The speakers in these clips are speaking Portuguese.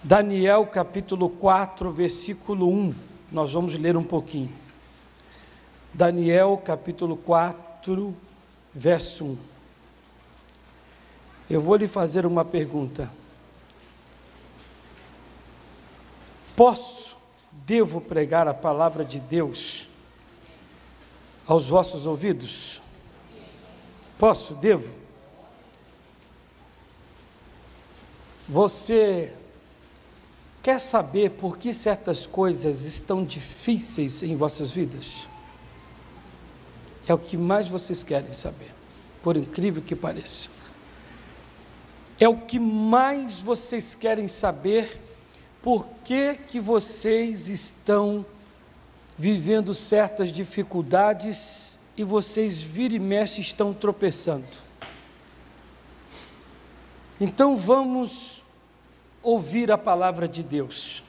Daniel capítulo 4, versículo 1, nós vamos ler um pouquinho. Daniel capítulo 4, verso 1. Eu vou lhe fazer uma pergunta. Devo pregar a palavra de Deus aos vossos ouvidos? Devo? Você quer saber por que certas coisas estão difíceis em vossas vidas? É o que mais vocês querem saber, por incrível que pareça. É o que mais vocês querem saber, por que vocês estão vivendo certas dificuldades e vocês vira e mexe estão tropeçando. Então vamos ouvir a palavra de Deus.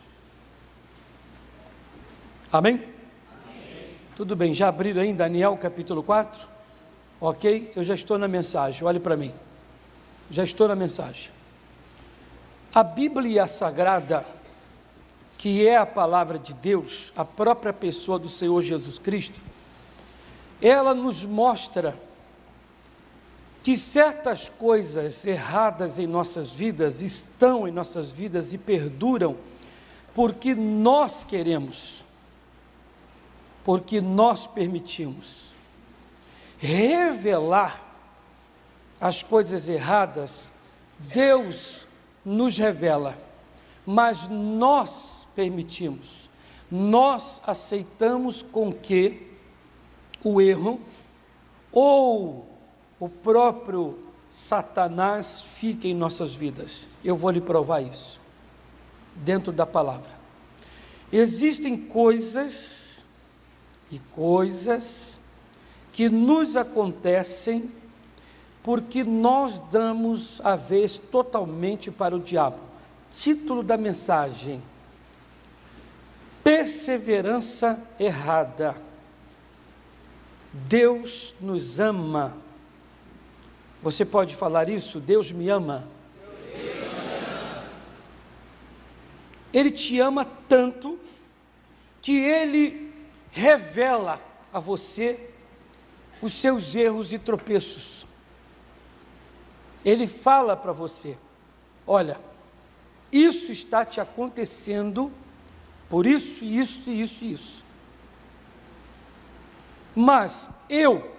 Amém? Amém. Tudo bem, já abriram aí em Daniel capítulo 4? Ok? Eu já estou na mensagem, olhe para mim. Já estou na mensagem. A Bíblia Sagrada, que é a palavra de Deus, a própria pessoa do Senhor Jesus Cristo, ela nos mostra que certas coisas erradas em nossas vidas estão em nossas vidas e perduram porque nós queremos, porque nós permitimos. Revelar as coisas erradas, Deus nos revela, mas nós permitimos, nós aceitamos com que o erro ou o próprio Satanás fique em nossas vidas. Eu vou lhe provar isso, dentro da palavra. Existem coisas que nos acontecem porque nós damos a vez totalmente para o diabo. Título da mensagem: perseverança errada. Deus nos ama. Você pode falar isso? Deus me ama. Ele te ama tanto que Ele revela a você os seus erros e tropeços. Ele fala para você: olha, isso está te acontecendo por isso, isso, isso e isso. Mas eu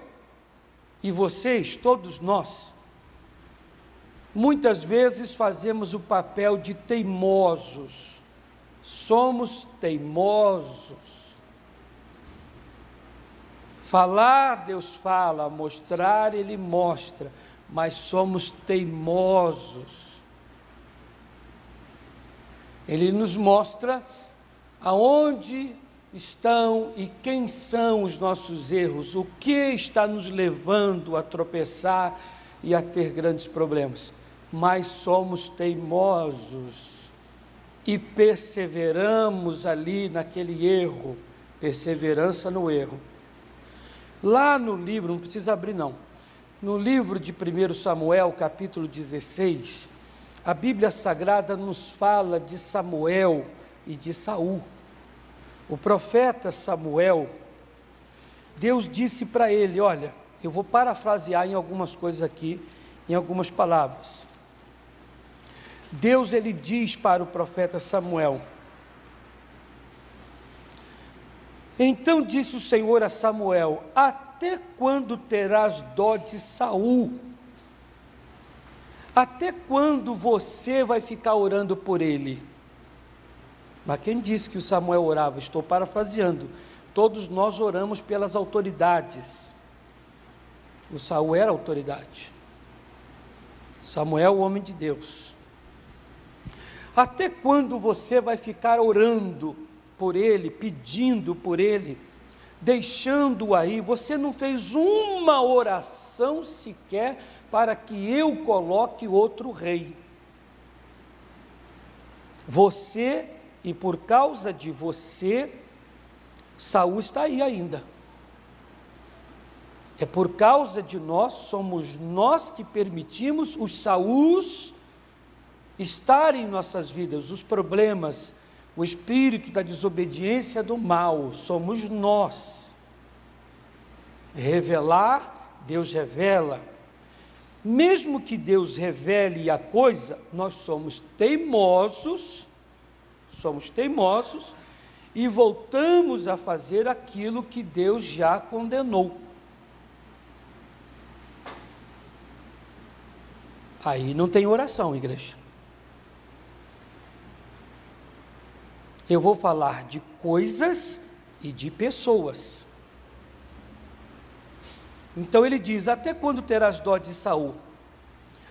e vocês, todos nós, muitas vezes fazemos o papel de teimosos. Somos teimosos. Falar, Deus fala, mostrar, Ele mostra, mas somos teimosos. Ele nos mostra aonde estão e quem são os nossos erros, o que está nos levando a tropeçar e a ter grandes problemas, mas somos teimosos e perseveramos ali naquele erro, perseverança no erro. Lá no livro, não precisa abrir não, no livro de 1 Samuel, capítulo 16, a Bíblia Sagrada nos fala de Samuel e de Saul. O profeta Samuel, Deus disse para ele, olha, eu vou parafrasear em algumas coisas aqui, em algumas palavras. Deus, ele diz para o profeta Samuel: então disse o Senhor a Samuel: até quando terás dó de Saul? Até quando você vai ficar orando por ele? Mas quem disse que o Samuel orava? Estou parafraseando. Todos nós oramos pelas autoridades. O Saul era autoridade. Samuel, o homem de Deus. Até quando você vai ficar orando por ele, pedindo por ele, deixando-o aí? Você não fez uma oração sequer para que eu coloque outro rei. Você, e por causa de você, Saul está aí ainda. É por causa de nós, somos nós que permitimos os Saús estar em nossas vidas, os problemas, o espírito da desobediência do mal, somos nós. Revelar, Deus revela. Mesmo que Deus revele a coisa, nós somos teimosos e voltamos a fazer aquilo que Deus já condenou. Aí não tem oração, igreja. Eu vou falar de coisas e de pessoas. Então ele diz: até quando terás dó de Saul,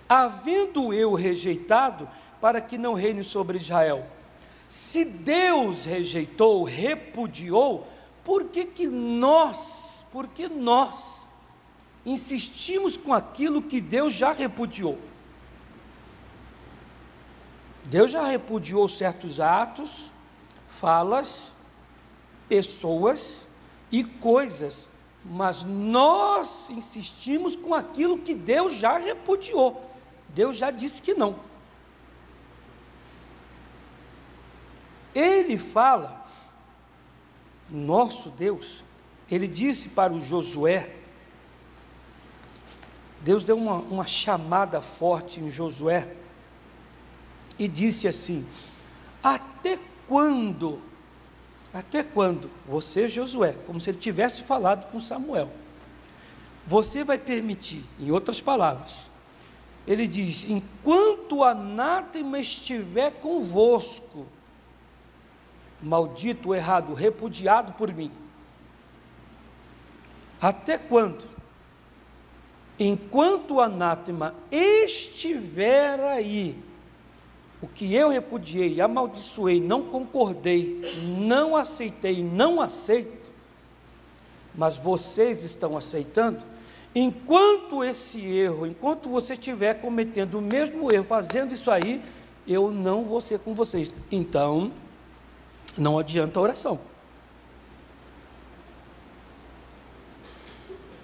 havendo eu rejeitado, para que não reine sobre Israel? Se Deus rejeitou, repudiou, por que nós insistimos com aquilo que Deus já repudiou? Deus já repudiou certos atos, falas, pessoas e coisas, mas nós insistimos com aquilo que Deus já repudiou. Deus já disse que não. Ele fala, nosso Deus, ele disse para o Josué, Deus deu uma chamada forte em Josué, e disse assim: até quando, você, Josué, como se ele tivesse falado com Samuel, você vai permitir, em outras palavras, ele diz: enquanto o anátema estiver convosco, maldito, errado, repudiado por mim, até quando? Enquanto o anátema estiver aí, o que eu repudiei, amaldiçoei, não concordei, não aceitei, não aceito, mas vocês estão aceitando, enquanto esse erro, enquanto você estiver cometendo o mesmo erro, fazendo isso aí, eu não vou ser com vocês. Então, não adianta a oração.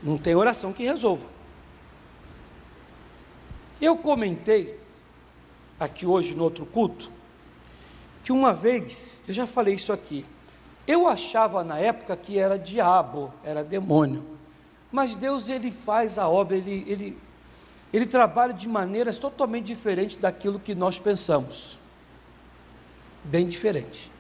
Não tem oração que resolva. Eu comentei aqui hoje no outro culto, que uma vez, eu já falei isso aqui, eu achava na época que era diabo, era demônio, mas Deus, ele faz a obra, ele trabalha de maneiras totalmente diferentes daquilo que nós pensamos, bem diferente.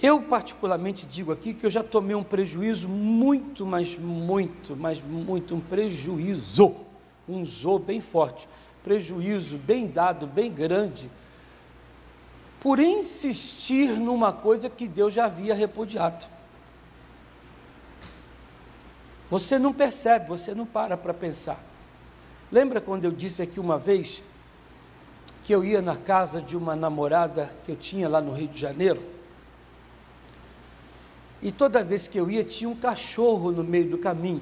Eu particularmente digo aqui que eu já tomei um prejuízo muito, um prejuízo, um zo bem forte, prejuízo bem dado, bem grande, por insistir numa coisa que Deus já havia repudiado. Você não percebe, você não para pensar. Lembra quando eu disse aqui uma vez, que eu ia na casa de uma namorada que eu tinha lá no Rio de Janeiro, e toda vez que eu ia, tinha um cachorro no meio do caminho.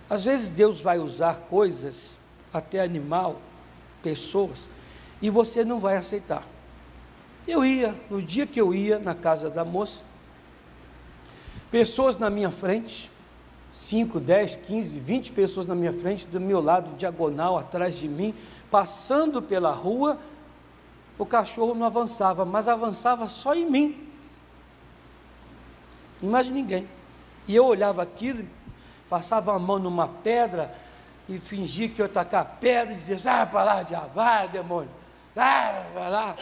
Às vezes Deus vai usar coisas, até animal, pessoas, e você não vai aceitar. Eu ia, no dia que eu ia na casa da moça, pessoas na minha frente, 5, 10, 15, 20 pessoas na minha frente, do meu lado, diagonal, atrás de mim, passando pela rua, o cachorro não avançava, mas avançava só em mim, em mais ninguém. E eu olhava aquilo, passava a mão numa pedra, e fingia que eu ia tacar a pedra, e dizia: sai para lá, diabo, vai, demônio, vai para lá.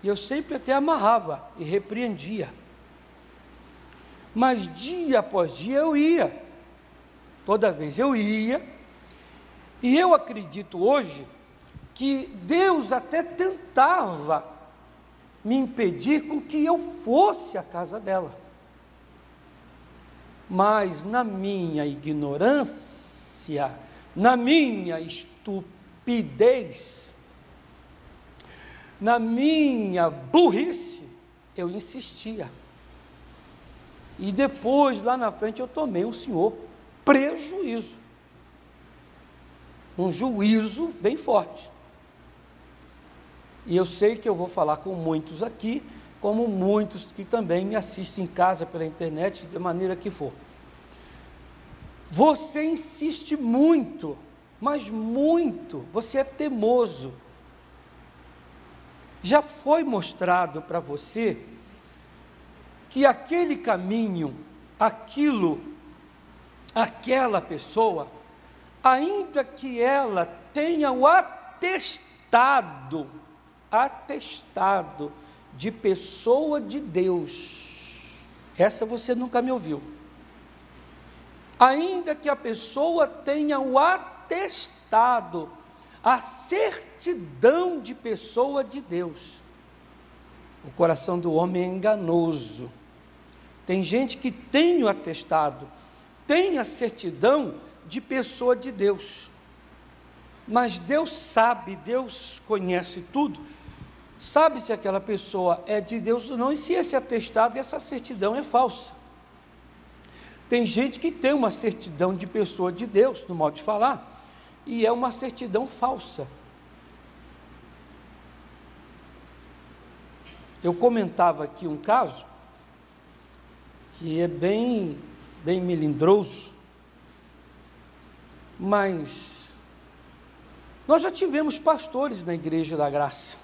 E eu sempre até amarrava e repreendia. Mas dia após dia eu ia, toda vez eu ia, e eu acredito hoje que Deus até tentava me impedir com que eu fosse à casa dela, mas na minha ignorância, na minha estupidez, na minha burrice, eu insistia. E depois, lá na frente, eu tomei um senhor prejuízo, um juízo bem forte. E eu sei que eu vou falar com muitos aqui, como muitos que também me assistem em casa pela internet, de maneira que for. Você insiste muito mas muito, você é teimoso. Já foi mostrado para você que aquele caminho, aquela pessoa, ainda que ela tenha o atestado de pessoa de Deus, essa você nunca me ouviu. Ainda que a pessoa tenha o atestado, a certidão de pessoa de Deus, o coração do homem é enganoso. Tem gente que tem o atestado, tem a certidão de pessoa de Deus, mas Deus sabe, Deus conhece tudo, sabe se aquela pessoa é de Deus ou não, e se esse atestado e essa certidão é falsa. Tem gente que tem uma certidão de pessoa de Deus, no modo de falar, e é uma certidão falsa. Eu comentava aqui um caso, que é bem melindroso, mas nós já tivemos pastores na Igreja da Graça.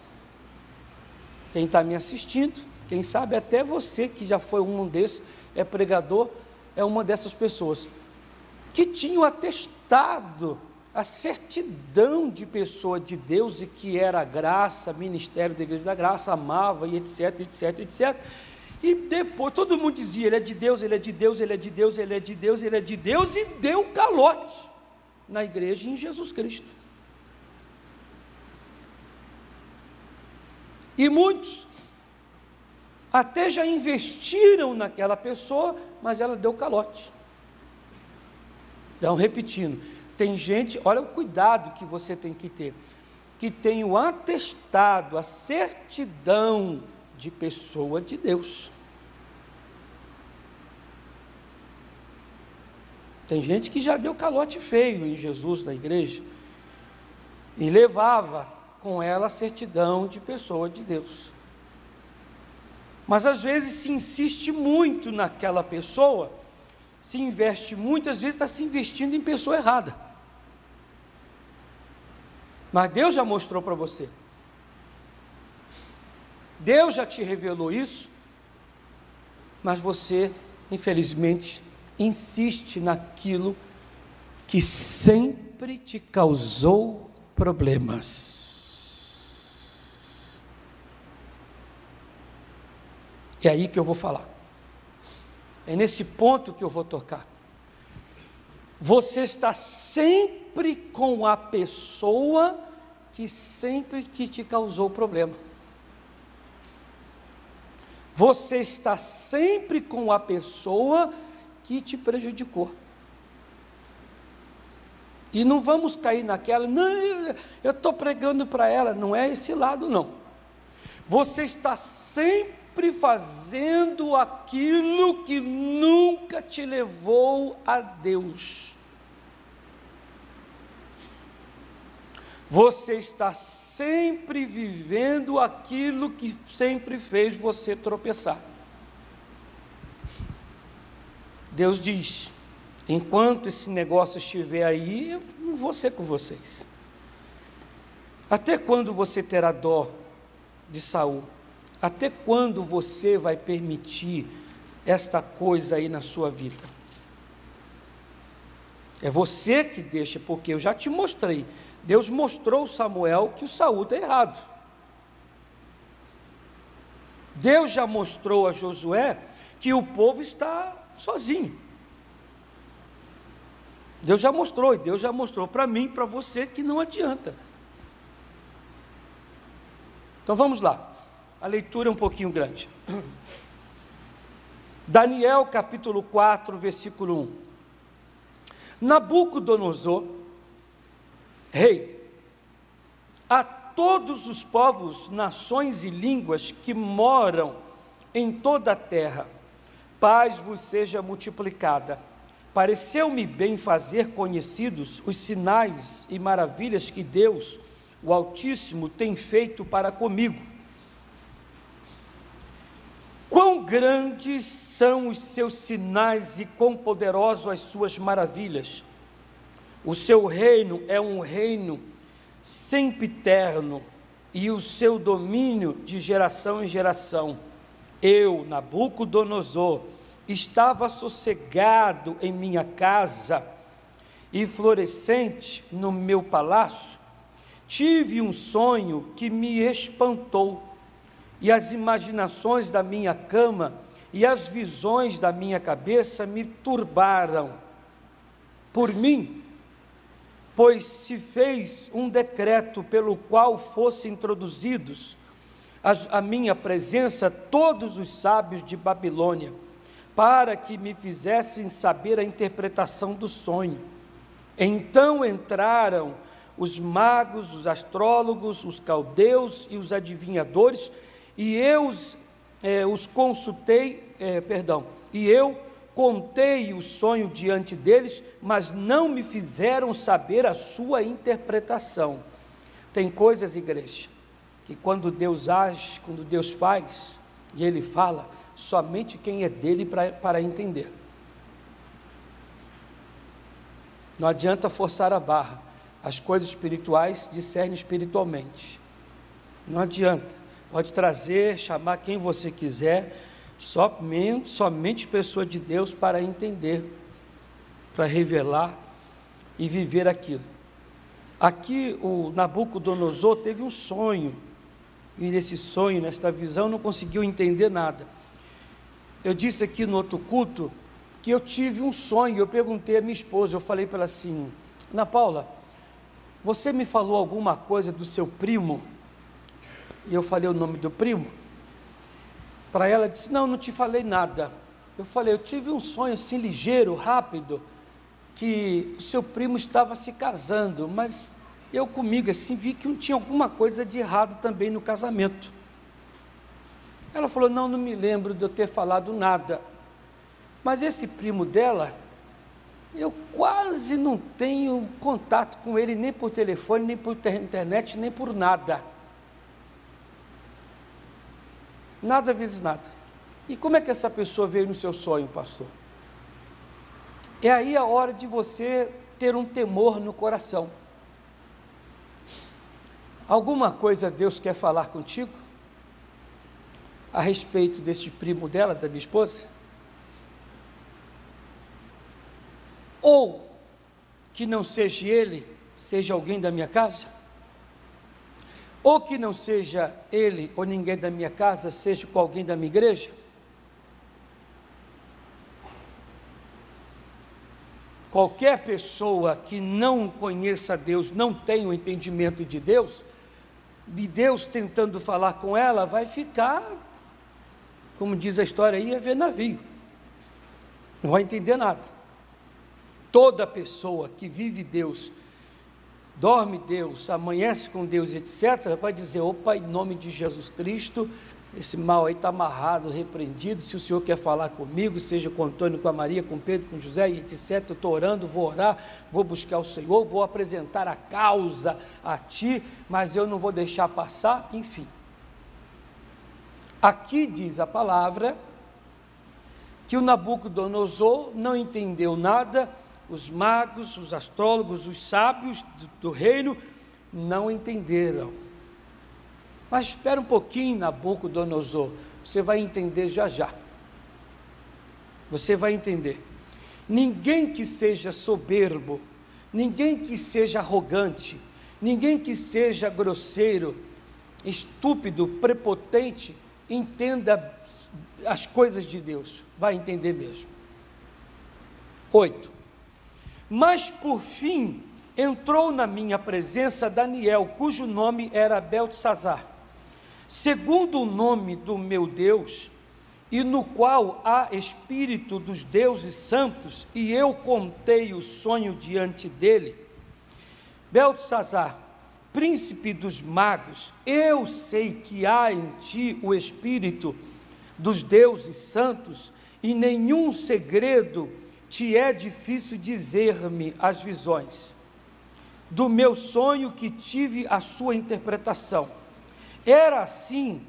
Quem está me assistindo, quem sabe até você que já foi um desses, é pregador, é uma dessas pessoas, que tinham atestado, a certidão de pessoa de Deus, e que era a graça, ministério da Igreja da Graça, amava, e etc, etc, etc, e depois todo mundo dizia, ele é de Deus, ele é de Deus, ele é de Deus, ele é de Deus, ele é de Deus, e deu calote na igreja e em Jesus Cristo. E muitos até já investiram naquela pessoa, mas ela deu calote. Então, repetindo, tem gente, olha o cuidado que você tem que ter, que tem o atestado, a certidão de pessoa de Deus. Tem gente que já deu calote feio em Jesus na igreja, e levava com ela a certidão de pessoa de Deus. Mas às vezes se insiste muito naquela pessoa, se investe muito, às vezes está se investindo em pessoa errada. Mas Deus já mostrou para você. Deus já te revelou isso, mas você, infelizmente, insiste naquilo que sempre te causou problemas. É aí que eu vou falar. É nesse ponto que eu vou tocar. Você está sempre com a pessoa que sempre que te causou problema. Você está sempre com a pessoa que te prejudicou. E não vamos cair naquela, não, eu estou pregando para ela, não é esse lado não. Você está sempre fazendo aquilo que nunca te levou a Deus. Você está sempre vivendo aquilo que sempre fez você tropeçar. Deus diz, enquanto esse negócio estiver aí, eu não vou ser com vocês. Até quando você terá dó de Saul? Até quando você vai permitir esta coisa aí na sua vida? É você que deixa, porque eu já te mostrei. Deus mostrou a Samuel que o Saul está errado. Deus já mostrou a Josué que o povo está sozinho. Deus já mostrou, e Deus já mostrou para mim, para você, que não adianta. Então vamos lá. A leitura é um pouquinho grande. Daniel capítulo 4, versículo 1. Nabucodonosor, rei, a todos os povos, nações e línguas que moram em toda a terra, paz vos seja multiplicada. Pareceu-me bem fazer conhecidos os sinais e maravilhas que Deus, o Altíssimo, tem feito para comigo. Quão grandes são os seus sinais e quão poderosas as suas maravilhas. O seu reino é um reino sempiterno, e o seu domínio de geração em geração. Eu, Nabucodonosor, estava sossegado em minha casa e florescente no meu palácio. Tive um sonho que me espantou, e as imaginações da minha cama e as visões da minha cabeça me turbaram. Por mim, pois se fez um decreto pelo qual fossem introduzidos à minha presença todos os sábios de Babilônia, para que me fizessem saber a interpretação do sonho. Então entraram os magos, os astrólogos, os caldeus e os adivinhadores, e eu contei o sonho diante deles, mas não me fizeram saber a sua interpretação. Tem coisas, igreja, que quando Deus age, quando Deus faz, e Ele fala, somente quem é dele para entender. Não adianta forçar a barra. As coisas espirituais discernem espiritualmente. Não adianta. Pode trazer, chamar quem você quiser, somente pessoa de Deus para entender, para revelar e viver aquilo. Aqui o Nabucodonosor teve um sonho, e nesse sonho, nesta visão, não conseguiu entender nada. Eu disse aqui no outro culto que eu tive um sonho. Eu perguntei à minha esposa, eu falei para ela assim: Ana Paula, você me falou alguma coisa do seu primo? E eu falei o nome do primo. Para ela, disse: não te falei nada. Eu falei: eu tive um sonho assim ligeiro, rápido, que o seu primo estava se casando, mas eu comigo assim vi que tinha alguma coisa de errado também no casamento. Ela falou: não me lembro de eu ter falado nada, mas esse primo dela, eu quase não tenho contato com ele, nem por telefone, nem por internet, nem por nada. Nada vezes nada. E como é que essa pessoa veio no seu sonho, pastor? É aí a hora de você ter um temor no coração. Alguma coisa Deus quer falar contigo a respeito desse primo dela, da minha esposa? Ou que não seja ele, seja alguém da minha casa? Ou que não seja ele ou ninguém da minha casa, seja com alguém da minha igreja? Qualquer pessoa que não conheça Deus, não tenha o entendimento de Deus tentando falar com ela, vai ficar, como diz a história aí, a ver navio. Não vai entender nada. Toda pessoa que vive Deus, dorme Deus, amanhece com Deus, etc., vai dizer: opa, em nome de Jesus Cristo, esse mal aí está amarrado, repreendido. Se o Senhor quer falar comigo, seja com Antônio, com a Maria, com Pedro, com José, etc., eu estou orando, vou orar, vou buscar o Senhor, vou apresentar a causa a Ti, mas eu não vou deixar passar, enfim. Aqui diz a palavra que o Nabucodonosor não entendeu nada. Os magos, os astrólogos, os sábios do reino não entenderam. Mas espera um pouquinho, Nabucodonosor, você vai entender já já. Você vai entender. Ninguém que seja soberbo, ninguém que seja arrogante, ninguém que seja grosseiro, estúpido, prepotente, entenda as coisas de Deus. Vai entender mesmo. 8. Mas por fim entrou na minha presença Daniel, cujo nome era Beltesazar, segundo o nome do meu Deus, e no qual há espírito dos deuses santos, e eu contei o sonho diante dele. Beltesazar, príncipe dos magos, eu sei que há em ti o espírito dos deuses santos, e nenhum segredo te é difícil dizer-me as visões. Do meu sonho que tive a sua interpretação. Era assim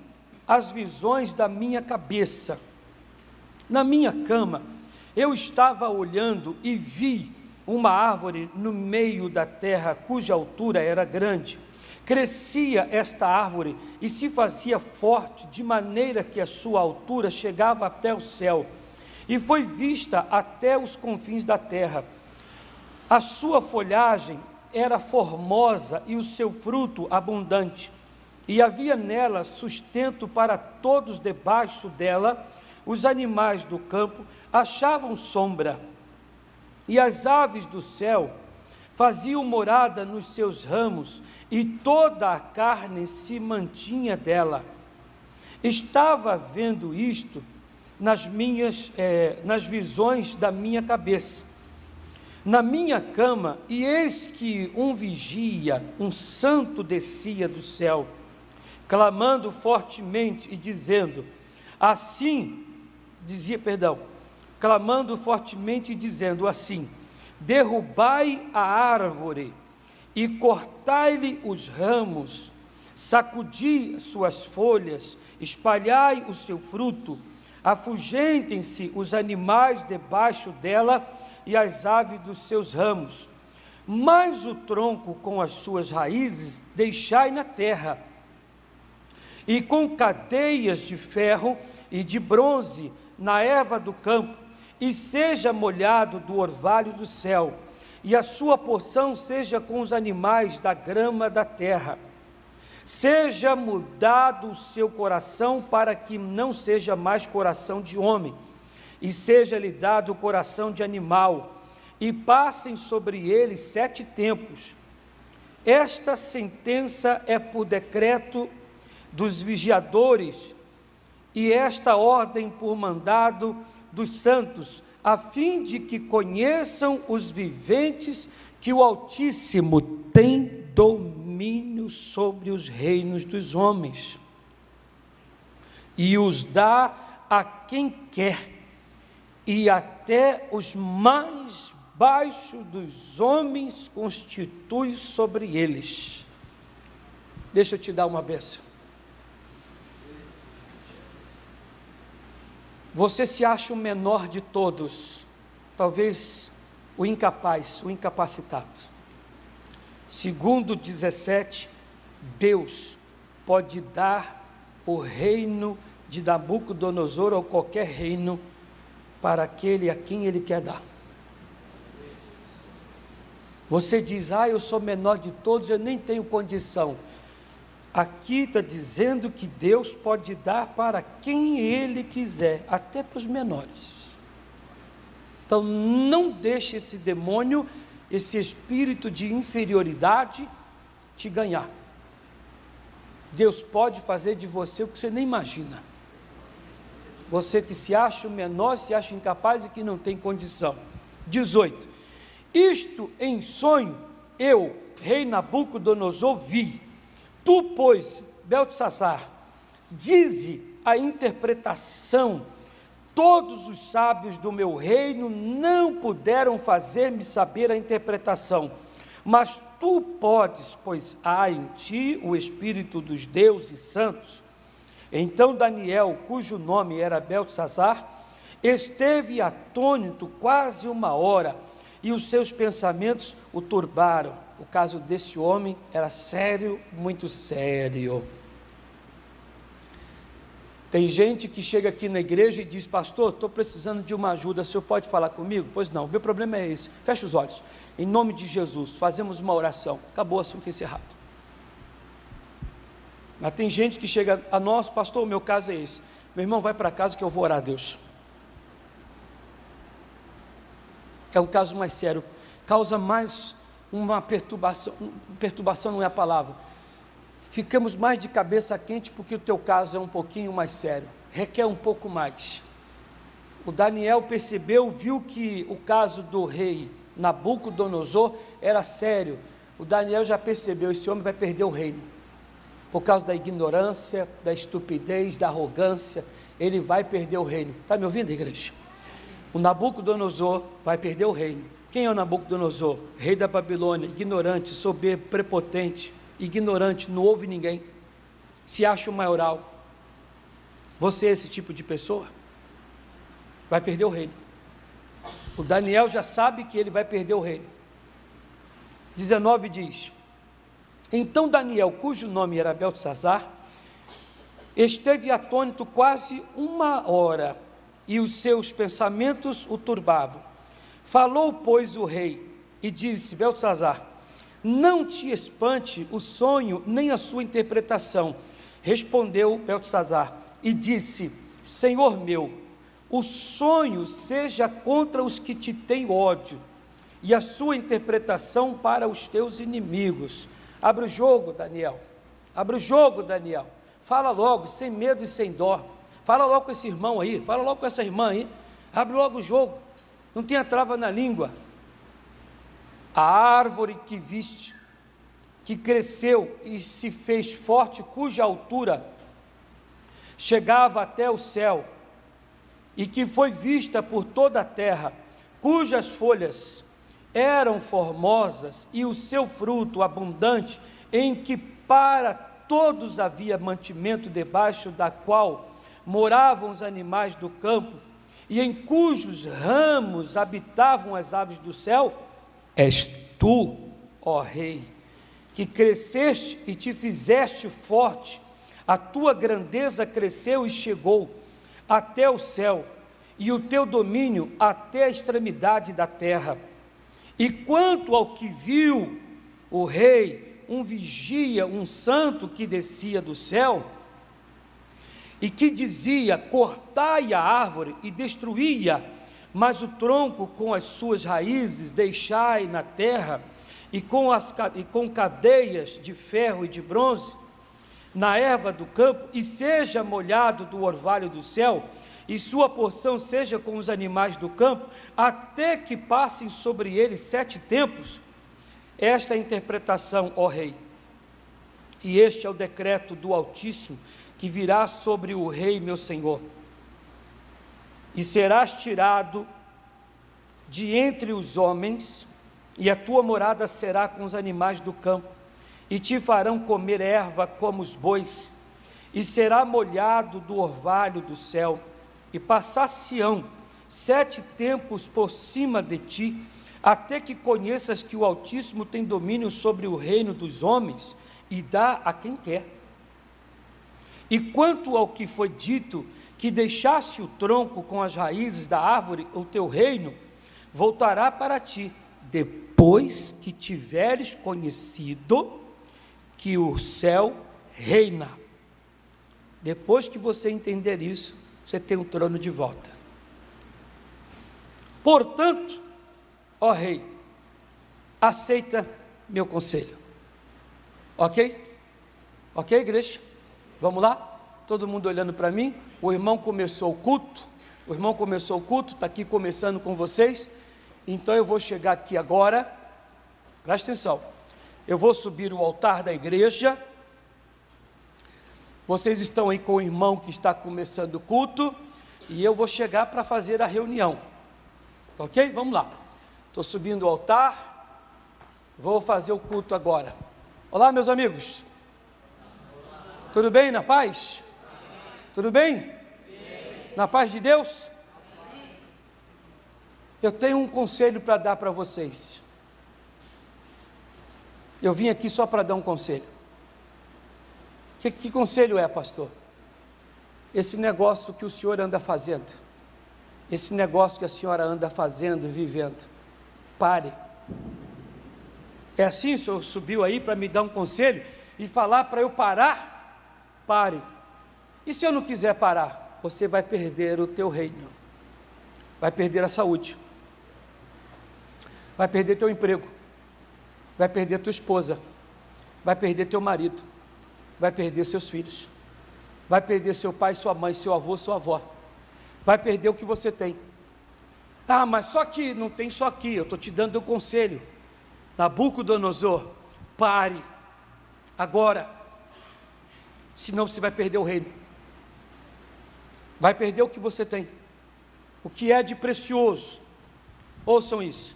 as visões da minha cabeça. Na minha cama, eu estava olhando e vi uma árvore no meio da terra, cuja altura era grande. Crescia esta árvore e se fazia forte, de maneira que a sua altura chegava até o céu, e foi vista até os confins da terra. A sua folhagem era formosa e o seu fruto abundante, e havia nela sustento para todos debaixo dela. Os animais do campo achavam sombra, e as aves do céu faziam morada nos seus ramos, e toda a carne se mantinha dela. Estava vendo isto nas visões da minha cabeça, na minha cama, e eis que um vigia, um santo, descia do céu, clamando fortemente e dizendo assim: derrubai a árvore e cortai-lhe os ramos, sacudi suas folhas, espalhai o seu fruto, afugentem-se os animais debaixo dela e as aves dos seus ramos, mas o tronco com as suas raízes deixai na terra, e com cadeias de ferro e de bronze na erva do campo, e seja molhado do orvalho do céu, e a sua porção seja com os animais da grama da terra. Seja mudado o seu coração, para que não seja mais coração de homem, e seja-lhe dado o coração de animal, e passem sobre ele 7 tempos. Esta sentença é por decreto dos vigiadores, e esta ordem por mandado dos santos, a fim de que conheçam os viventes que o Altíssimo tem domínio sobre os reinos dos homens, e os dá a quem quer, e até os mais baixos dos homens constitui sobre eles. Deixa eu te dar uma bênção. Você se acha o menor de todos, talvez o incapaz, o incapacitado. Segundo 17, Deus pode dar o reino de Nabucodonosor ou qualquer reino para aquele a quem Ele quer dar. Você diz: eu sou menor de todos, eu nem tenho condição. Aqui está dizendo que Deus pode dar para quem Ele quiser, até para os menores. Então não deixe esse demônio, esse espírito de inferioridade te ganhar. Deus pode fazer de você o que você nem imagina. Você que se acha o menor, se acha incapaz e que não tem condição. 18. Isto em sonho eu, rei Nabucodonosor, vi. Tu, pois, Beltesazar, dize a interpretação. Todos os sábios do meu reino não puderam fazer-me saber a interpretação, mas tu podes, pois há em ti o Espírito dos deuses santos. Então Daniel, cujo nome era Beltesazar, esteve atônito quase 1 hora, e os seus pensamentos o turbaram. O caso desse homem era sério, muito sério. Tem gente que chega aqui na igreja e diz: pastor, estou precisando de uma ajuda, o senhor pode falar comigo? Pois não, o meu problema é esse. Feche os olhos, em nome de Jesus, fazemos uma oração, acabou o assunto encerrado. Mas tem gente que chega a nós: pastor, o meu caso é esse. Meu irmão, vai para casa que eu vou orar a Deus. É um caso mais sério, causa mais uma perturbação não é a palavra, ficamos mais de cabeça quente, porque o teu caso é um pouquinho mais sério, requer um pouco mais. O Daniel percebeu, viu que o caso do rei Nabucodonosor era sério. O Daniel já percebeu: esse homem vai perder o reino, por causa da ignorância, da estupidez, da arrogância, ele vai perder o reino. Está me ouvindo, igreja? O Nabucodonosor vai perder o reino. Quem é o Nabucodonosor? Rei da Babilônia, ignorante, soberbo, prepotente, ignorante, não ouve ninguém, se acha o maioral. Você é esse tipo de pessoa? Vai perder o reino. O Daniel já sabe que ele vai perder o reino. 19 diz: então Daniel, cujo nome era Beltesazar, esteve atônito quase 1 hora, e os seus pensamentos o turbavam. Falou, pois, o rei, e disse: Beltesazar, não te espante o sonho, nem a sua interpretação. Respondeu Beltesazar, e disse: Senhor meu, o sonho seja contra os que te têm ódio, e a sua interpretação para os teus inimigos. Abre o jogo, Daniel. Abre o jogo, Daniel. Fala logo, sem medo e sem dó. Fala logo com esse irmão aí. Fala logo com essa irmã aí. Abre logo o jogo. Não tenha trava na língua. A árvore que viste, que cresceu e se fez forte, cuja altura chegava até o céu, e que foi vista por toda a terra, cujas folhas eram formosas, e o seu fruto abundante, em que para todos havia mantimento, debaixo da qual moravam os animais do campo, e em cujos ramos habitavam as aves do céu, és tu, ó rei, que cresceste e te fizeste forte, a tua grandeza cresceu e chegou até o céu, e o teu domínio até a extremidade da terra. E quanto ao que viu o rei, um vigia, um santo que descia do céu, e que dizia: cortai a árvore e destruí-a, mas o tronco com as suas raízes deixai na terra, e com cadeias de ferro e de bronze, na erva do campo, e seja molhado do orvalho do céu, e sua porção seja com os animais do campo, até que passem sobre ele 7 tempos. Esta é a interpretação, ó rei, e este é o decreto do Altíssimo, que virá sobre o rei meu senhor. E serás tirado de entre os homens, e a tua morada será com os animais do campo, e te farão comer erva como os bois, e será molhado do orvalho do céu, e passar-se-ão 7 tempos por cima de ti, até que conheças que o Altíssimo tem domínio sobre o reino dos homens, e dá a quem quer. E quanto ao que foi dito, que deixasse o tronco com as raízes da árvore, o teu reino voltará para ti, depois que tiveres conhecido que o céu reina. Depois que você entender isso, você tem um trono de volta. Portanto, ó rei, aceita meu conselho. Ok? Ok, igreja? Vamos lá? Todo mundo olhando para mim. O irmão começou o culto. Está aqui começando com vocês. Então eu vou chegar aqui agora. Presta atenção. Eu vou subir o altar da igreja. Vocês estão aí com o irmão que está começando o culto, e eu vou chegar para fazer a reunião. Ok? Vamos lá. Estou subindo o altar. Vou fazer o culto agora. Olá, meus amigos. Tudo bem, na paz? Tudo bem? Na paz de Deus? Eu tenho um conselho para dar para vocês. Eu vim aqui só para dar um conselho. Que conselho é, pastor? Esse negócio que o senhor anda fazendo, esse negócio que a senhora anda fazendo, vivendo, pare. É assim? O senhor subiu aí para me dar um conselho e falar para eu parar? Pare. E se eu não quiser parar? Você vai perder o teu reino, vai perder a saúde, vai perder teu emprego, vai perder tua esposa, vai perder teu marido, vai perder seus filhos, vai perder seu pai, sua mãe, seu avô, sua avó, vai perder o que você tem. Ah, mas só que não tem só aqui. Eu estou te dando um conselho. Nabucodonosor, pare agora, senão você vai perder o reino, vai perder o que você tem, o que é de precioso. Ouçam isso.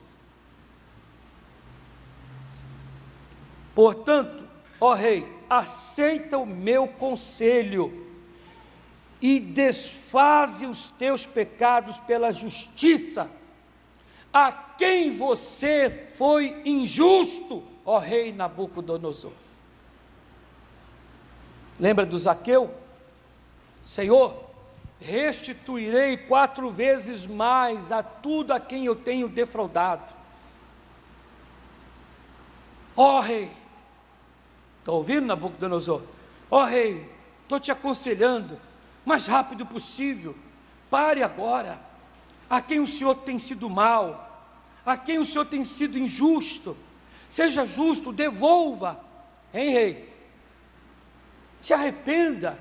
Portanto, ó rei, aceita o meu conselho e desfaze os teus pecados pela justiça, a quem você foi injusto, ó rei Nabucodonosor. Lembra do Zaqueu? Senhor, restituirei 4 vezes mais a tudo a quem eu tenho defraudado. Ó rei, está ouvindo, Nabucodonosor? Ó rei, estou te aconselhando, o mais rápido possível, pare agora. A quem o Senhor tem sido mal, a quem o Senhor tem sido injusto, seja justo, devolva, hein rei? Se arrependa,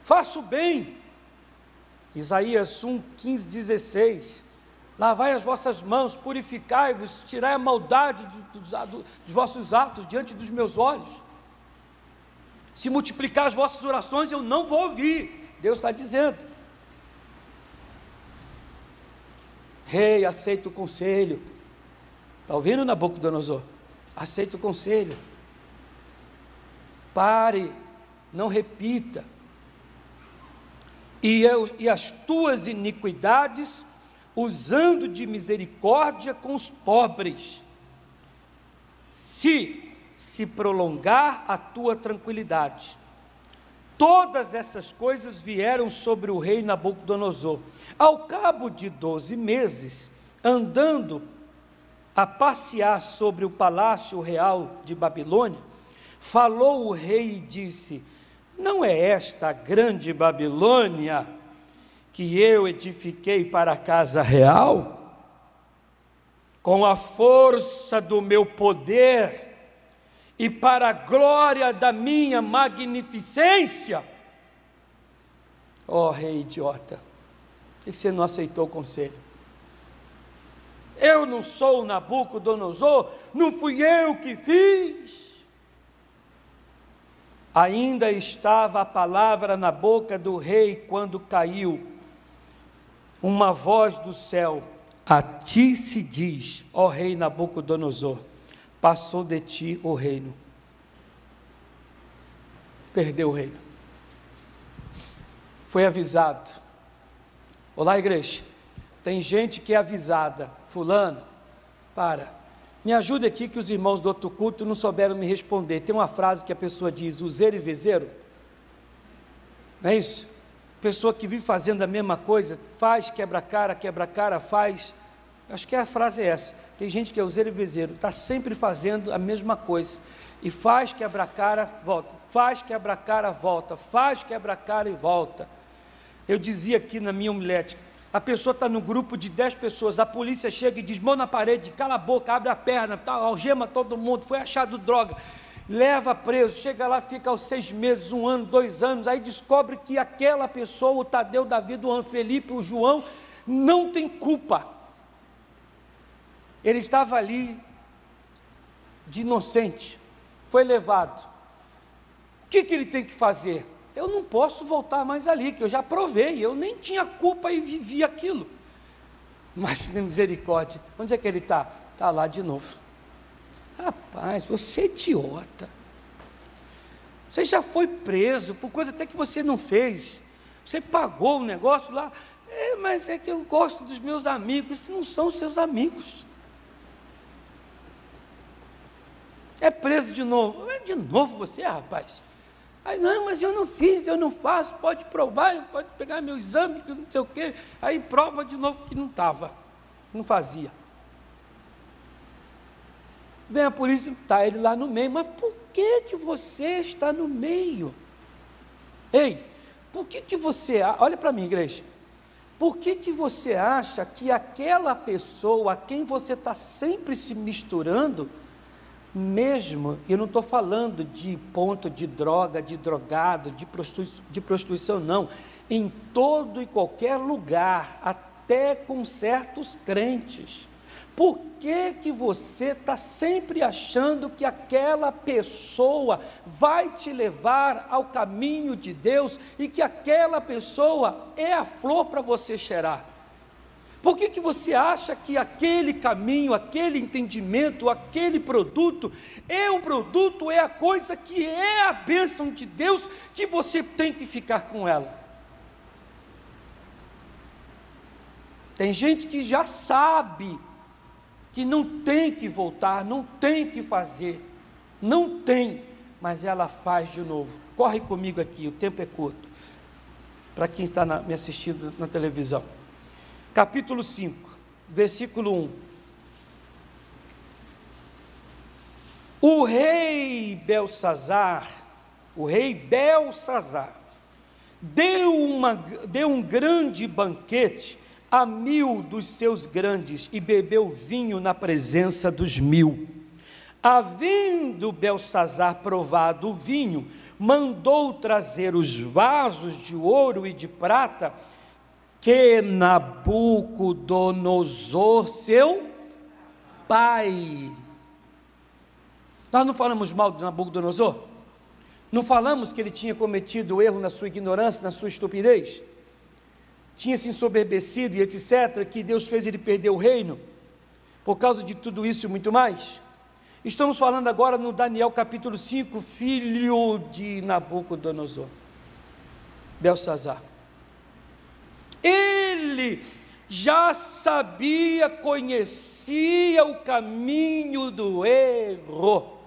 faça o bem. Isaías 1, 15, 16, lavai as vossas mãos, purificai-vos, tirai a maldade dos vossos atos diante dos meus olhos. Se multiplicar as vossas orações, eu não vou ouvir, Deus está dizendo. Rei, aceita o conselho. Está ouvindo, Nabucodonosor? Aceita o conselho. Pare, não repita. E as tuas iniquidades, usando de misericórdia com os pobres, se prolongar a tua tranquilidade. Todas essas coisas vieram sobre o rei Nabucodonosor. Ao cabo de 12 meses, andando a passear sobre o palácio real de Babilônia, falou o rei e disse: não é esta a grande Babilônia que eu edifiquei para a casa real? Com a força do meu poder e para a glória da minha magnificência. Ó rei idiota, por que você não aceitou o conselho? Eu não sou o Nabucodonosor, não fui eu que fiz. Ainda estava a palavra na boca do rei quando caiu uma voz do céu: a ti se diz, ó rei Nabucodonosor, passou de ti o reino. Perdeu o reino. Foi avisado. Olá, igreja. Tem gente que é avisada. Fulano, me ajude aqui que os irmãos do outro culto não souberam me responder. Tem uma frase que a pessoa diz, useiro e vezeiro. Não é isso? Pessoa que vive fazendo a mesma coisa, faz, quebra a cara, faz. Acho que a frase é essa. Tem gente que é useiro e vezeiro, está sempre fazendo a mesma coisa. E faz, quebra a cara, volta. Faz, quebra a cara, volta. Faz, quebra a cara e volta. Eu dizia aqui na minha homilética, a pessoa está no grupo de 10 pessoas, a polícia chega e diz, mão na parede, cala a boca, abre a perna, algema todo mundo, foi achado droga, leva preso, chega lá, fica aos 6 meses, 1 ano, 2 anos, aí descobre que aquela pessoa, o Tadeu, Davi, o Felipe, o João, não tem culpa. Ele estava ali de inocente, foi levado. O que ele tem que fazer? Eu não posso voltar mais ali, que eu já provei, eu nem tinha culpa e vivi aquilo. Mas, misericórdia, onde é que ele está? Está lá de novo. Rapaz, você é idiota. Você já foi preso por coisa até que você não fez. Você pagou o negócio lá. Mas é que eu gosto dos meus amigos. Esses não são seus amigos. É preso de novo. De novo você, rapaz. Aí, não, mas eu não fiz, eu não faço, pode provar, pode pegar meu exame, que não sei o quê. Aí prova de novo que não estava, não fazia. Vem a polícia, está ele lá no meio, mas por que você está no meio? Ei, por que você, olha para mim, igreja, por que você acha que aquela pessoa a quem você está sempre se misturando, mesmo, eu não estou falando de ponto de droga, de drogado, de prostituição, não, em todo e qualquer lugar, até com certos crentes, por que você está sempre achando que aquela pessoa vai te levar ao caminho de Deus e que aquela pessoa é a flor para você cheirar? Por que você acha que aquele caminho, aquele entendimento, aquele produto, é a coisa que é a bênção de Deus, que você tem que ficar com ela? Tem gente que já sabe que não tem que voltar, não tem que fazer, não tem, mas ela faz de novo. Corre comigo aqui, o tempo é curto, para quem está me assistindo na televisão. Capítulo 5, versículo 1. O rei Belsazar deu um grande banquete a 1000 dos seus grandes e bebeu vinho na presença dos 1000. Havendo Belsazar provado o vinho, mandou trazer os vasos de ouro e de prata que Nabucodonosor, seu pai. Nós não falamos mal de Nabucodonosor? Não falamos que ele tinha cometido erro na sua ignorância, na sua estupidez? Tinha se ensoberbecido e etc., que Deus fez ele perder o reino, por causa de tudo isso e muito mais? Estamos falando agora no Daniel capítulo 5, filho de Nabucodonosor, Belsazar. Ele já sabia, conhecia o caminho do erro.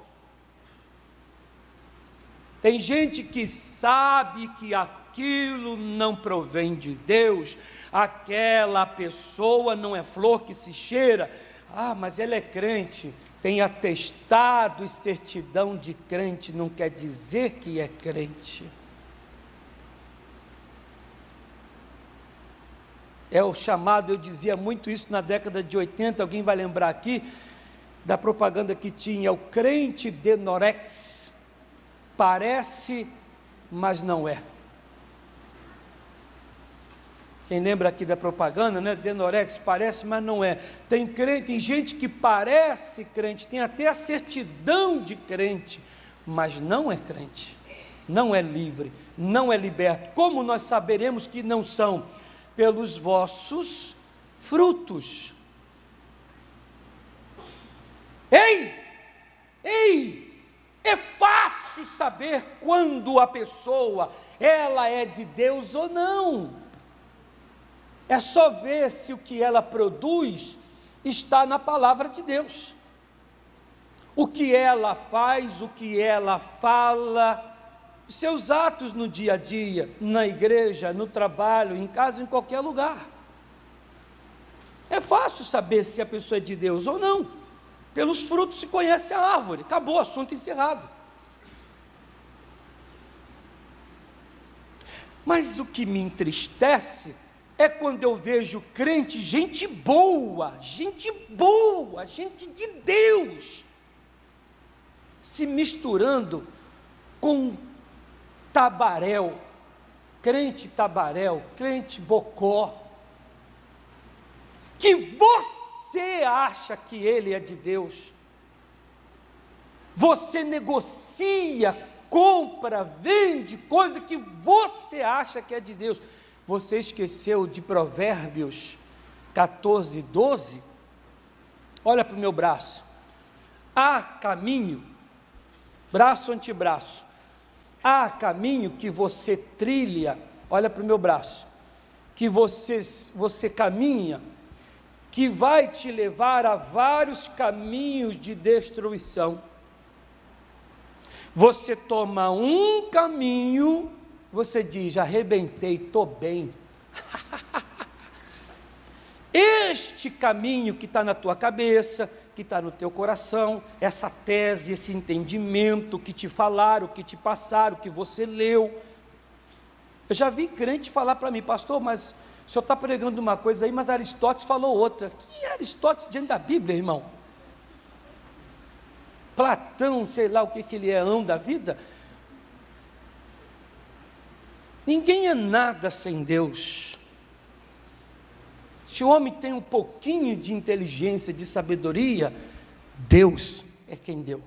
Tem gente que sabe que aquilo não provém de Deus, aquela pessoa não é flor que se cheira. Ah, mas ela é crente, tem atestado e certidão de crente, não quer dizer que é crente. É o chamado, eu dizia muito isso na década de 80, alguém vai lembrar aqui, da propaganda que tinha, o crente Denorex. Parece, mas não é. Quem lembra aqui da propaganda, né? Denorex, parece, mas não é. Tem crente, tem gente que parece crente, tem até a certidão de crente, mas não é crente, não é livre, não é liberto. Como nós saberemos que não são? Pelos vossos frutos. Ei! É fácil saber quando a pessoa, ela é de Deus ou não. É só ver se o que ela produz está na palavra de Deus. O que ela faz, o que ela fala, seus atos no dia a dia, na igreja, no trabalho, em casa, em qualquer lugar. É fácil saber se a pessoa é de Deus ou não. Pelos frutos se conhece a árvore. Acabou, assunto encerrado. Mas o que me entristece é quando eu vejo crente, gente de Deus, se misturando com tabaréu, crente bocó, que você acha que ele é de Deus, você negocia, compra, vende coisa que você acha que é de Deus. Você esqueceu de Provérbios 14, 12? Olha para o meu braço. Há caminho, braço antebraço, há caminho que você trilha, olha para o meu braço, que você caminha, que vai te levar a vários caminhos de destruição. Você toma um caminho, você diz, arrebentei, estou bem. Este caminho que está na tua cabeça, que está no teu coração, essa tese, esse entendimento que te falaram, que te passaram, que você leu. Eu já vi crente falar para mim, pastor, mas o senhor está pregando uma coisa aí, mas Aristóteles falou outra. Que Aristóteles diante da Bíblia, irmão? Platão, sei lá o que ele é, ão da vida. Ninguém é nada sem Deus. Se o homem tem um pouquinho de inteligência, de sabedoria, Deus é quem deu.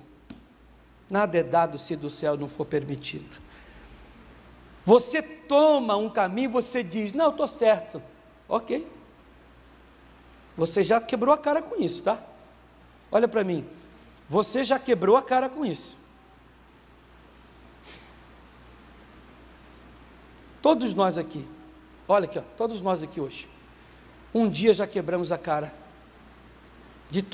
Nada é dado se do céu não for permitido. Você toma um caminho, você diz, não, eu estou certo. Ok. Você já quebrou a cara com isso, tá? Olha para mim. Você já quebrou a cara com isso. Todos nós aqui, olha aqui, ó, todos nós aqui hoje, um dia já quebramos a cara. de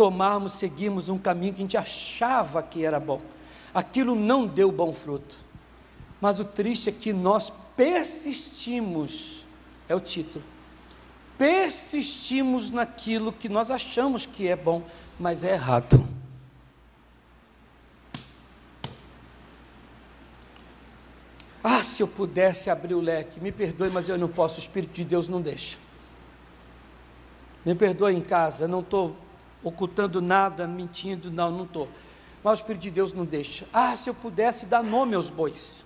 seguirmos um caminho que a gente achava que era bom. Aquilo não deu bom fruto. Mas o triste é que nós persistimos, é o título, persistimos naquilo que nós achamos que é bom, mas é errado. Se eu pudesse abrir o leque, me perdoe, mas eu não posso, o Espírito de Deus não deixa. Me perdoe em casa, não estou ocultando nada, mentindo, não estou. Mas o Espírito de Deus não deixa. Se eu pudesse dar nome aos bois.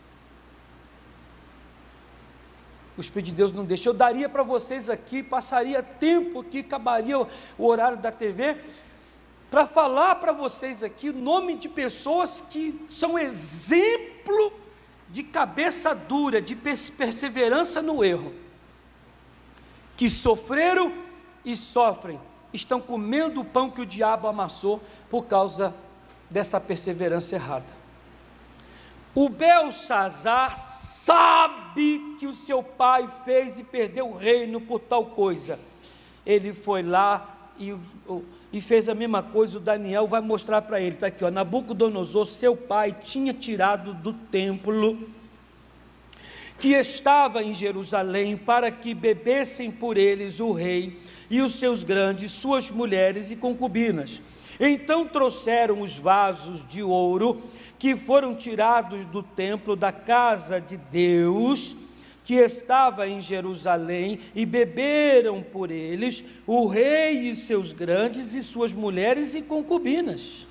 O Espírito de Deus não deixa. Eu daria para vocês aqui, passaria tempo aqui, acabaria o horário da TV, para falar para vocês aqui o nome de pessoas que são exemplo de cabeça dura, de perseverança no erro, que sofreram e sofrem, estão comendo o pão que o diabo amassou por causa dessa perseverança errada. O Belsazar sabe que o seu pai fez e perdeu o reino por tal coisa. Ele foi lá e fez a mesma coisa. O Daniel vai mostrar para ele, está aqui, Nabucodonosor, seu pai, tinha tirado do templo que estava em Jerusalém, para que bebessem por eles o rei e os seus grandes, suas mulheres e concubinas. Então trouxeram os vasos de ouro que foram tirados do templo da casa de Deus, que estava em Jerusalém, e beberam por eles o rei e seus grandes e suas mulheres e concubinas.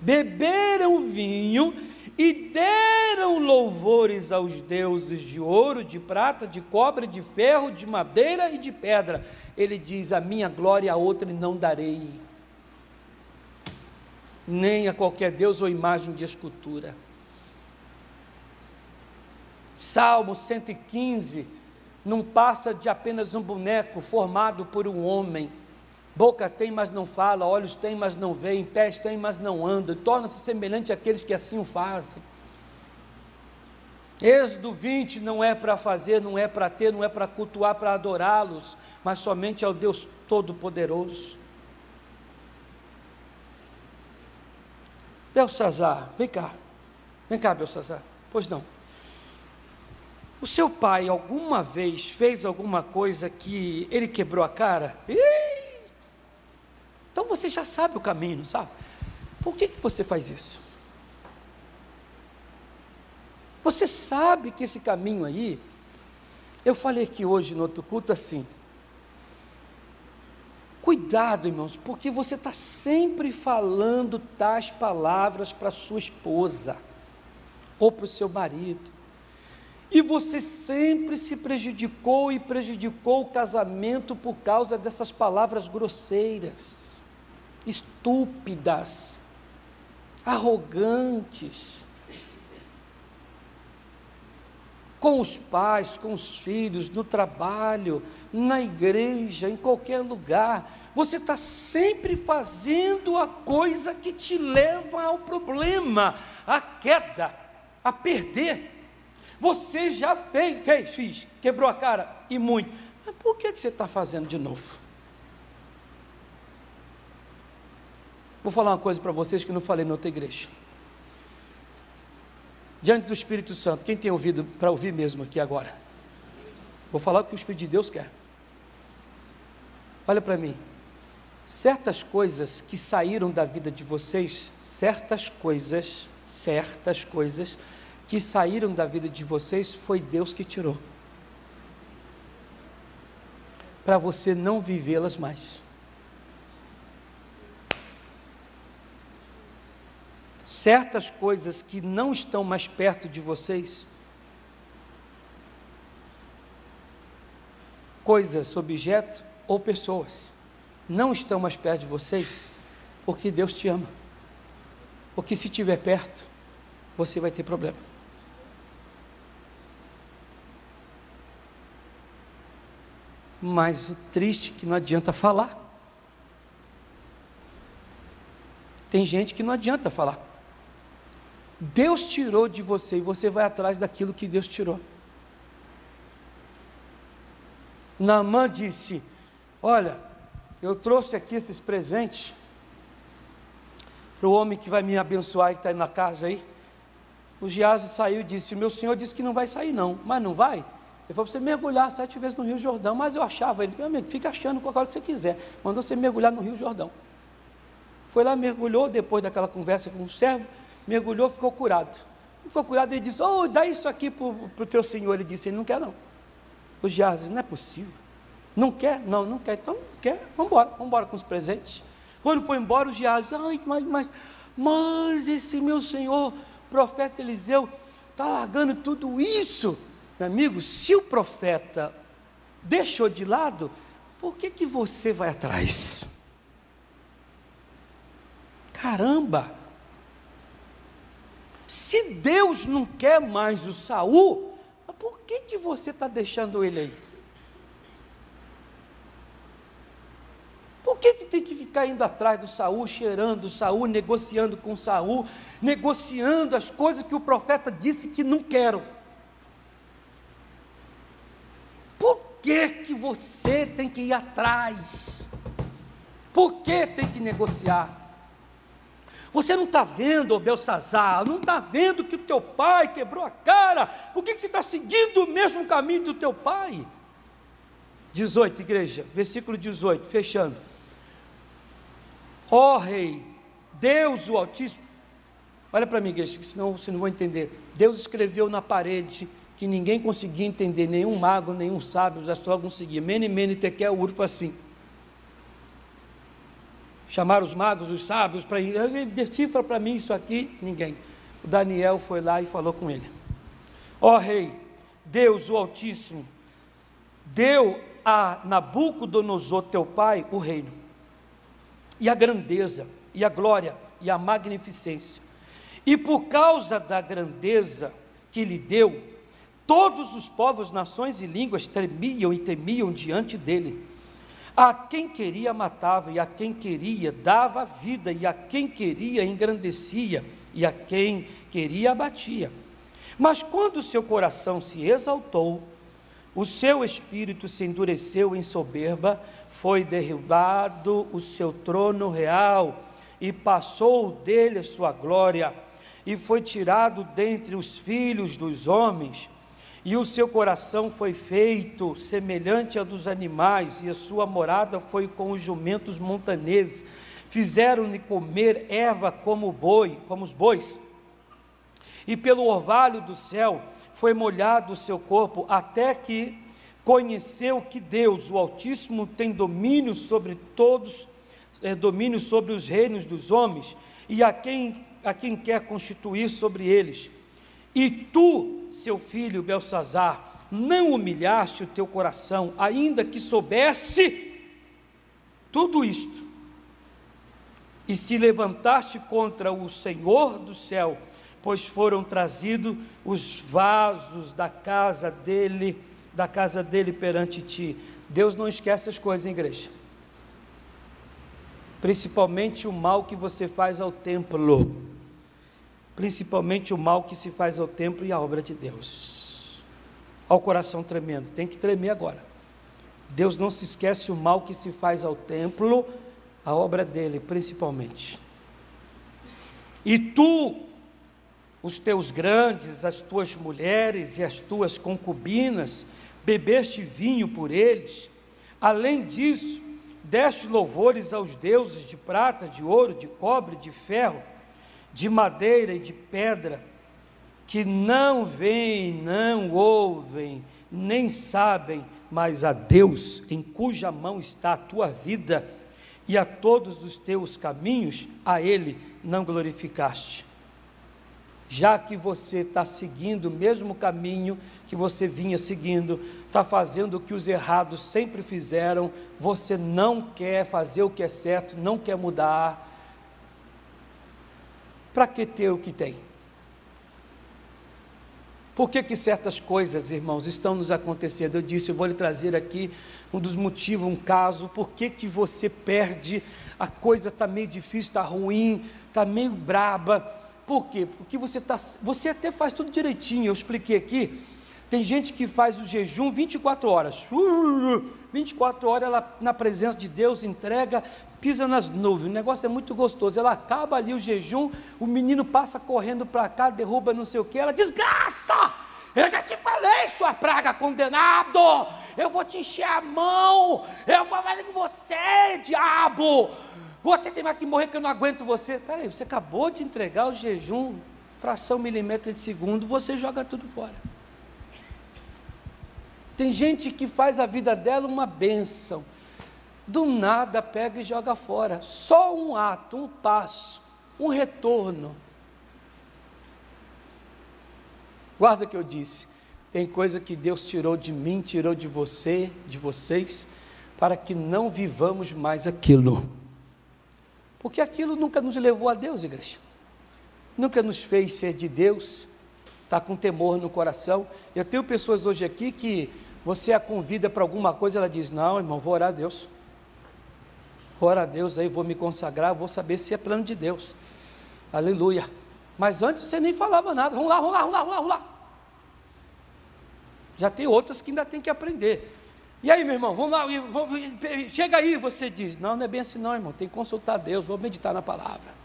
Beberam vinho e deram louvores aos deuses de ouro, de prata, de cobre, de ferro, de madeira e de pedra. Ele diz: a minha glória a outra não darei, nem a qualquer deus ou imagem de escultura. Salmo 115 não passa de apenas um boneco formado por um homem. Boca tem, mas não fala, olhos tem, mas não veem, pés tem, mas não anda, torna-se semelhante àqueles que assim o fazem. Êxodo 20 não é para fazer, não é para ter, não é para cultuar, para adorá-los, mas somente ao Deus Todo-Poderoso. Belsazar, vem cá, Belsazar. Pois não. O seu pai alguma vez fez alguma coisa que ele quebrou a cara? Então você já sabe o caminho, não sabe? Por que você faz isso? Você sabe que esse caminho aí, eu falei aqui hoje no outro culto assim, cuidado, irmãos, porque você está sempre falando tais palavras para sua esposa, ou para o seu marido, e você sempre se prejudicou e prejudicou o casamento por causa dessas palavras grosseiras, estúpidas, arrogantes, com os pais, com os filhos, no trabalho, na igreja, em qualquer lugar. Você está sempre fazendo a coisa que te leva ao problema, à queda, a perder. Você já fez, quebrou a cara, e muito. Mas por que você está fazendo de novo? Vou falar uma coisa para vocês que não falei na outra igreja. Diante do Espírito Santo, quem tem ouvido para ouvir mesmo aqui agora? Vou falar o que o Espírito de Deus quer. Olha para mim. Certas coisas que saíram da vida de vocês, certas coisas que saíram da vida de vocês, foi Deus que tirou, para você não vivê-las mais. Certas coisas que não estão mais perto de vocês, coisas, objetos ou pessoas, não estão mais perto de vocês, porque Deus te ama, porque se estiver perto, você vai ter problema. Mas o triste é que não adianta falar. Tem gente que não adianta falar. Deus tirou de você e você vai atrás daquilo que Deus tirou. Naamã disse: olha, eu trouxe aqui esses presentes para o homem que vai me abençoar e que está aí na casa aí. O Giase saiu e disse: meu senhor disse que não vai sair não, mas não vai? Ele falou para você mergulhar 7 vezes no Rio Jordão, mas eu achava, ele, meu amigo, fica achando qualquer hora que você quiser, mandou você mergulhar no Rio Jordão. Foi lá, mergulhou, depois daquela conversa com o servo, mergulhou, ficou curado. Ficou curado, ele disse: oh, dá isso aqui para o teu senhor. Ele disse: ele não quer não. O Giase: não é possível. Não quer? Não, não quer. Então, não quer, vamos embora com os presentes. Quando foi embora, o Giase: ai, mas esse meu senhor, profeta Eliseu, está largando tudo isso. Meu amigo, se o profeta deixou de lado, por que você vai atrás? Caramba! Se Deus não quer mais o Saul, por que você está deixando ele aí? Por que tem que ficar indo atrás do Saul, cheirando o Saul, negociando com o Saul, negociando as coisas que o profeta disse que não quero? Por que você tem que ir atrás? Por que tem que negociar? Você não está vendo, ô Belsazar, não está vendo que o teu pai quebrou a cara? Por que você está seguindo o mesmo caminho do teu pai? 18, igreja, versículo 18, fechando. Ó rei, Deus o Altíssimo, olha para mim, igreja, que senão você não vai entender. Deus escreveu na parede que ninguém conseguia entender, nenhum mago, nenhum sábio, os astrólogos não conseguiam. Mene, mene, tekel, urpa, assim. Chamaram os magos, os sábios, para ir, decifra para mim isso aqui, ninguém. O Daniel foi lá e falou com ele. Ó rei, Deus o Altíssimo, deu a Nabucodonosor teu pai o reino, e a grandeza, e a glória, e a magnificência, e por causa da grandeza que lhe deu, todos os povos, nações e línguas tremiam e temiam diante dele. A quem queria matava, e a quem queria dava vida, e a quem queria engrandecia, e a quem queria abatia. Mas quando seu coração se exaltou, o seu espírito se endureceu em soberba, foi derrubado o seu trono real, e passou dele a sua glória, e foi tirado dentre os filhos dos homens, e o seu coração foi feito semelhante ao dos animais, e a sua morada foi com os jumentos montaneses, fizeram-lhe comer erva como os bois, e pelo orvalho do céu foi molhado o seu corpo, até que conheceu que Deus, o Altíssimo, tem domínio sobre todos, domínio sobre os reinos dos homens, e a quem quer constituir sobre eles. E tu, seu filho Belsazar, não humilhaste o teu coração, ainda que soubesse tudo isto, e se levantaste contra o Senhor do céu, pois foram trazidos os vasos da casa dele perante ti. Deus não esquece as coisas, hein, igreja? Principalmente o mal que você faz ao templo. Principalmente o mal que se faz ao templo e à obra de Deus. Ao coração tremendo, tem que tremer agora. Deus não se esquece o mal que se faz ao templo, a obra dele principalmente. E tu, os teus grandes, as tuas mulheres e as tuas concubinas, bebeste vinho por eles. Além disso, deste louvores aos deuses de prata, de ouro, de cobre, de ferro, de madeira e de pedra, que não veem, não ouvem, nem sabem, mas a Deus, em cuja mão está a tua vida, e a todos os teus caminhos, a Ele não glorificaste. Já que você está seguindo o mesmo caminho que você vinha seguindo, está fazendo o que os errados sempre fizeram, você não quer fazer o que é certo, não quer mudar, para que ter o que tem? Por que certas coisas, irmãos, estão nos acontecendo? Eu disse, eu vou lhe trazer aqui um dos motivos, um caso. Por que você perde? A coisa está meio difícil, está ruim, está meio braba. Por quê? Porque você até faz tudo direitinho, eu expliquei aqui. Tem gente que faz o jejum 24 horas. 24 horas ela na presença de Deus, entrega, pisa nas nuvens. O negócio é muito gostoso. Ela acaba ali o jejum, o menino passa correndo para cá, derruba não sei o que, ela desgraça! Eu já te falei, sua praga condenado! Eu vou te encher a mão! Eu vou fazer com você, diabo! Você tem mais que morrer que eu não aguento você. Peraí, você acabou de entregar o jejum, fração milímetro de segundo, você joga tudo fora. Tem gente que faz a vida dela uma bênção, do nada pega e joga fora. Só um ato, um passo, um retorno. Guarda o que eu disse, tem coisa que Deus tirou de mim, tirou de você, de vocês, para que não vivamos mais aquilo. Porque aquilo nunca nos levou a Deus, igreja. Nunca nos fez ser de Deus, está com temor no coração. Eu tenho pessoas hoje aqui que você a convida para alguma coisa, ela diz, não, irmão, vou orar a Deus. Vou orar a Deus aí, vou me consagrar, vou saber se é plano de Deus. Aleluia. Mas antes você nem falava nada, vamos lá. Já tem outras que ainda tem que aprender. E aí, meu irmão, vamos lá, chega aí, você diz, não é bem assim não, irmão, tem que consultar Deus, vou meditar na palavra.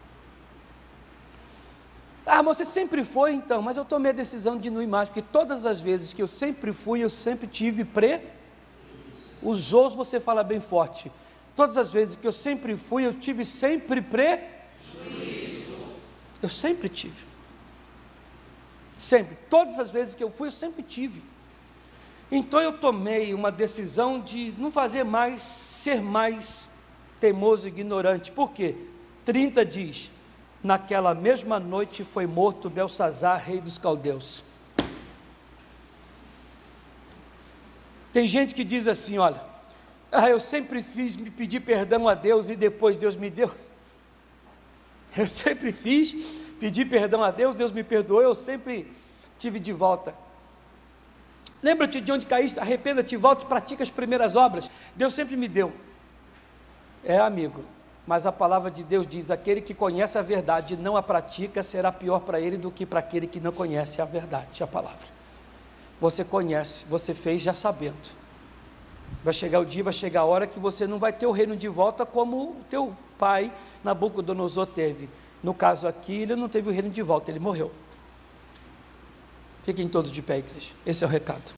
Ah, mas você sempre foi então, mas eu tomei a decisão de não ir mais, porque todas as vezes que eu sempre fui, eu sempre tive os outros você fala bem forte, todas as vezes que eu sempre fui, eu tive sempre eu sempre tive, sempre, todas as vezes que eu fui, eu sempre tive. Então eu tomei uma decisão de não fazer mais, ser mais teimoso e ignorante. Por quê? 30 diz, naquela mesma noite foi morto Belsazar, rei dos caldeus. Tem gente que diz assim, olha, eu sempre me pedi perdão a Deus e depois Deus me deu. Eu sempre fiz, pedi perdão a Deus, Deus me perdoou, eu sempre tive de volta. Lembra-te de onde caíste, arrependa-te, volta e pratica as primeiras obras. Deus sempre me deu. Amigo, mas a palavra de Deus diz, aquele que conhece a verdade e não a pratica, será pior para ele do que para aquele que não conhece a verdade, a palavra. Você conhece, você fez já sabendo. Vai chegar o dia, vai chegar a hora que você não vai ter o reino de volta como o teu pai Nabucodonosor teve. No caso aqui, ele não teve o reino de volta, ele morreu. Fiquem todos de pé, igreja. Esse é o recado.